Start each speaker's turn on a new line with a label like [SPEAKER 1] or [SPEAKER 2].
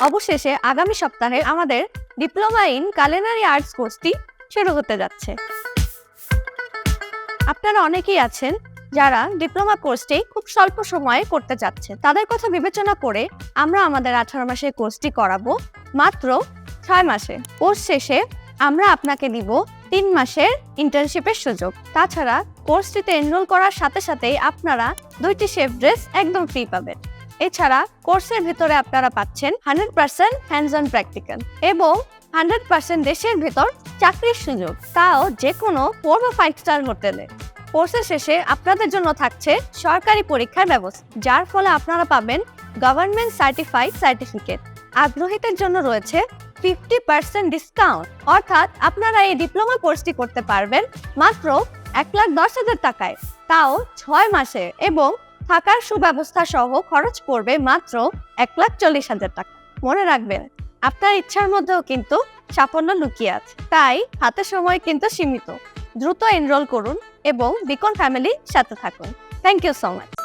[SPEAKER 1] অবশেষে আগামী সপ্তাহে আমাদের ডিপ্লোমা ইন কুলিনারি আর্টস কোর্সটি শুরু হতে যাচ্ছে। আপনারা অনেকেই আছেন যারা ডিপ্লোমা কোর্সটি খুব স্বল্প সময়ে করতে যাচ্ছে। তাদের কথা বিবেচনা করে আমরা আমাদের 18 মাসের কোর্সটি করাবো মাত্র 6 মাসে। কোর্স শেষে আমরা আপনাকে দিব 3 মাসের ইন্টার্নশিপের সুযোগ। তাছাড়া কোর্সটিতে এনরোল করার সাথে সাথেই আপনারা 2টি শেফ ড্রেস একদম ফ্রি পাবেন। এছাড়া কোর্সের ভিতরে আপনারা পাচ্ছেন 100% হ্যান্ডস অন প্র্যাকটিক্যাল এবং 100% দেশের ভিতর চাকরির সুযোগ, তাও যে কোনো 4 বা 5 স্টার হোটেলে। কোর্সের শেষে আপনাদের জন্য থাকছে সরকারি পরীক্ষার ব্যবস্থা, যার ফলে আপনারা পাবেন গভর্নমেন্ট সার্টিফাইড সার্টিফিকেট। আগ্রহীদের জন্য রয়েছে 50% ডিসকাউন্ট, অর্থাৎ আপনারা এই ডিপ্লোমা কোর্সটি করতে পারবেন মাত্র 1,10,000 টাকায়, তাও 6 মাসে, এবং থাকার সুব্যবস্থা সহ খরচ পড়বে মাত্র 1,40,000 টাকা। মনে রাখবেন, আপনার ইচ্ছার মধ্যেও কিন্তু সাফল্য লুকিয়ে আছে, তাই হাতে সময় কিন্তু সীমিত। দ্রুত এনরোল করুন এবং বিকন ফ্যামিলির সাথে থাকুন। Thank you so much.